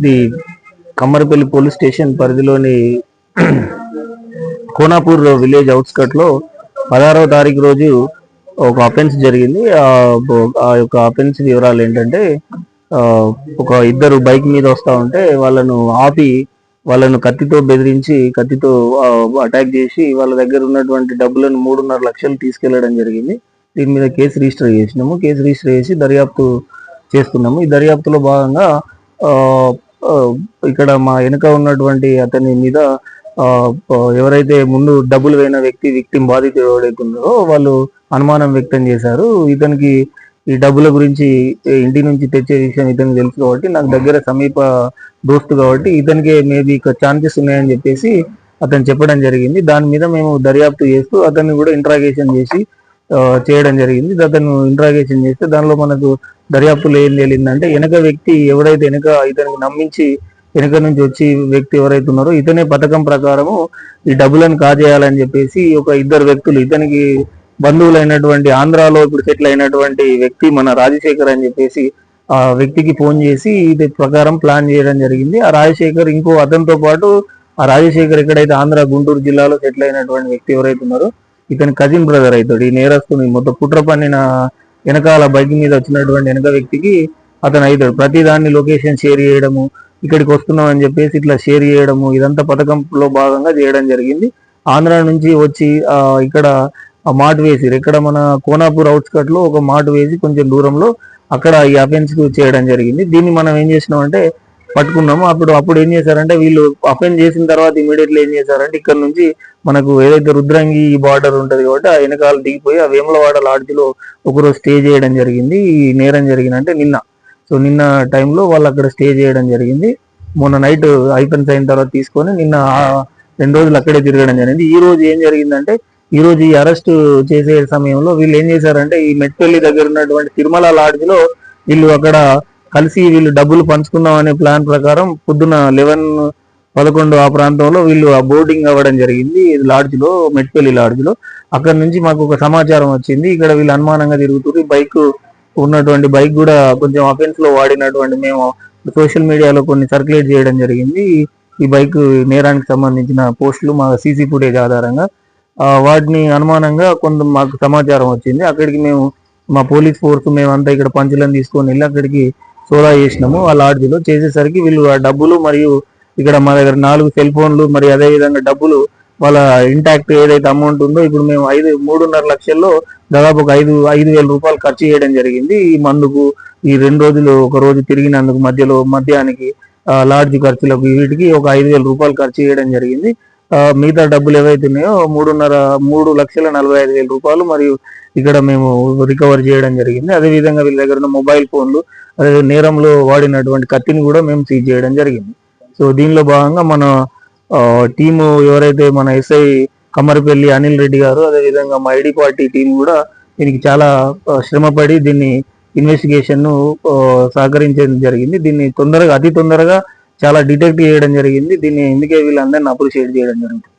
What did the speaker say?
The Kammarapalli police station పరిధిలోని Konapur village outskirt లో 16వ తారీఖు రోజు ఒక అఫెన్స్ జరిగింది. ఆ యొక్క అఫెన్స్ వివరాలు ఏంటంటే, ఒక ఇద్దరు బైక్ మీద వస్తూ ఉంటే వాళ్ళను ఆపి వాళ్ళను కత్తితో బెదిరించి కత్తితో అటాక్ చేసి వాళ్ళ దగ్గర ఉన్నటువంటి డబ్బులను 3.5 లక్షలు తీసుకెళ్లడం జరిగింది. దీని మీద కేసు రిజిస్టర్ చేసినాము. కేసు రిజిస్టర్ చేసి దర్యాప్తు చేస్తున్నాము. ఈ దర్యాప్తులో భాగంగా ఇక్కడ మా వెనుక ఉన్నటువంటి అతని మీద ఎవరైతే ముందు డబ్బులు వేయిన విక్టిమ్ బాధితుడు ఎవరైతే ఉన్నారో వాళ్ళు అనుమానం వ్యక్తం చేశారు. ఇతనికి ఈ డబ్బుల గురించి ఇంటి నుంచి తెచ్చే విషయం ఇతనికి తెలుసు కాబట్టి, నాకు దగ్గర సమీప దోస్తు కాబట్టి ఇతనికే మేబీ ఛాన్సెస్ ఉన్నాయని చెప్పేసి అతను చెప్పడం జరిగింది. దాని మీద మేము దర్యాప్తు చేస్తూ అతన్ని కూడా ఇంట్రాగేషన్ చేసి చేయడం జరిగింది. అతను ఇంట్రాగేషన్ చేస్తే దానిలో మనకు దర్యాప్తులో ఏం తేలిందంటే, వెనక వ్యక్తి ఎవరైతే ఇతనికి నమ్మించి వెనక నుంచి వచ్చి వ్యక్తి ఎవరైతే ఉన్నారో ఇతనే పథకం ప్రకారము ఈ డబ్బులను కాజేయాలని చెప్పేసి ఒక ఇద్దరు వ్యక్తులు, ఇతనికి బంధువులైనటువంటి ఆంధ్రాలో ఇప్పుడు సెటిల్ అయినటువంటి వ్యక్తి మన రాజశేఖర్ అని చెప్పేసి ఆ వ్యక్తికి ఫోన్ చేసి ఇది ప్రకారం ప్లాన్ చేయడం జరిగింది. ఆ రాజశేఖర్ ఇంకో అతనితో పాటు ఆ రాజశేఖర్ ఎక్కడైతే ఆంధ్ర గుంటూరు జిల్లాలో సెటిల్ అయినటువంటి వ్యక్తి ఎవరైతే ఉన్నారో ఇతని కజిన్ బ్రదర్ అవుతాడు. ఈ నేరస్తుని మొత్తం కుట్ర పన్నిన వెనకాల బైక్ మీద వచ్చినటువంటి వెనక వ్యక్తికి అతను అవుతాడు. ప్రతి దాన్ని లొకేషన్ షేర్ చేయడము, ఇక్కడికి వస్తున్నాం అని చెప్పేసి ఇట్లా షేర్ చేయడము, ఇదంతా పథకంలో భాగంగా చేయడం జరిగింది. ఆంధ్ర నుంచి వచ్చి ఇక్కడ మాటు వేసి, ఇక్కడ మన కోనాపూర్ అవుట్స్కట్ లో ఒక మాటు వేసి కొంచెం దూరంలో అక్కడ ఈ అఫెన్స్ చేయడం జరిగింది. దీన్ని మనం ఏం చేసినామంటే పట్టుకున్నాము. అప్పుడు ఏం చేశారంటే, వీళ్ళు అఫెన్స్ చేసిన తర్వాత ఇమీడియట్లీ ఏం చేశారంటే, ఇక్కడ నుంచి మనకు ఏదైతే రుద్రంగి బార్డర్ ఉంటది కాబట్టి ఆ వెనకాల దిగిపోయి ఆ వేములవాడ లాడ్జిలో ఒకరోజు స్టే చేయడం జరిగింది. ఈ నేరం జరిగినంటే నిన్న టైంలో వాళ్ళు అక్కడ స్టే చేయడం జరిగింది. మొన్న నైట్ అఫెన్స్ అయిన తర్వాత తీసుకొని నిన్న 2 రోజులు అక్కడే తిరగడం జరిగింది. ఈ రోజు ఏం జరిగిందంటే, ఈ రోజు ఈ అరెస్ట్ చేసే సమయంలో వీళ్ళు ఏం చేశారంటే, ఈ మెట్పల్లి దగ్గర ఉన్నటువంటి తిరుమల లాడ్జ్ లో వీళ్ళు అక్కడ కలిసి వీళ్ళు డబ్బులు పంచుకుందాం అనే ప్లాన్ ప్రకారం పొద్దున 11 ఆ ప్రాంతంలో వీళ్ళు ఆ బోర్డింగ్ అవ్వడం జరిగింది. లాడ్జ్ లో, మెట్పల్లి లాడ్జ్ లో. అక్కడ నుంచి మాకు ఒక సమాచారం వచ్చింది, ఇక్కడ వీళ్ళు అనుమానంగా తిరుగుతున్నారు. బైక్ ఉన్నటువంటి బైక్ కూడా కొంచెం అఫెన్స్ లో వాడినటువంటి మేము సోషల్ మీడియాలో కొన్ని సర్క్యులేట్ చేయడం జరిగింది. ఈ బైక్ నేరానికి సంబంధించిన పోస్టులు మా సీసీ ఫుటేజ్ ఆధారంగా వాటిని అనుమానంగా కొంత మాకు సమాచారం వచ్చింది. అక్కడికి మేము మా పోలీస్ ఫోర్స్ మేమంతా ఇక్కడ పంచులను తీసుకొని వెళ్ళి అక్కడికి సోదా చేసినాము. ఆ లాడ్జ్లో చేసేసరికి వీళ్ళు ఆ డబ్బులు మరియు ఇక్కడ మా దగ్గర 4 సెల్ ఫోన్లు మరి అదేవిధంగా డబ్బులు వాళ్ళ ఇంటాక్ట్ ఏదైతే అమౌంట్ ఉందో ఇప్పుడు మేము 3.5 లక్షల్లో దాదాపు ఒక 5,000 రూపాయలు ఖర్చు చేయడం జరిగింది. ఈ మందుకు, ఈ 2 రోజులు ఒక రోజు తిరిగినందుకు మధ్యాహ్నానికి లాడ్జ్ ఖర్చులకు వీటికి ఒక 5,000 రూపాయలు ఖర్చు చేయడం జరిగింది. మిగతా డబ్బులు ఏవైతే ఉన్నాయో 3,45,000 రూపాయలు మరియు ఇక్కడ మేము రికవర్ చేయడం జరిగింది. అదేవిధంగా వీళ్ళ దగ్గర ఉన్న మొబైల్ ఫోన్లు, అదే నేరంలో వాడినటువంటి కత్తిని కూడా మేము సీజ్ చేయడం జరిగింది. సో దీనిలో భాగంగా మన టీము ఎవరైతే మన ఎస్ఐ కమ్మరపల్లి అనిల్ రెడ్డి గారు, అదేవిధంగా మా ఐడి పార్టీ టీం కూడా దీనికి చాలా శ్రమపడి దీన్ని ఇన్వెస్టిగేషన్ ను సహకరించడం జరిగింది. దీన్ని అతి తొందరగా చాలా డిటెక్ట్ చేయడం జరిగింది. దీన్ని ఇందుకే వీళ్ళందరినీ అప్రిషియేట్ చేయడం జరుగుతుంది.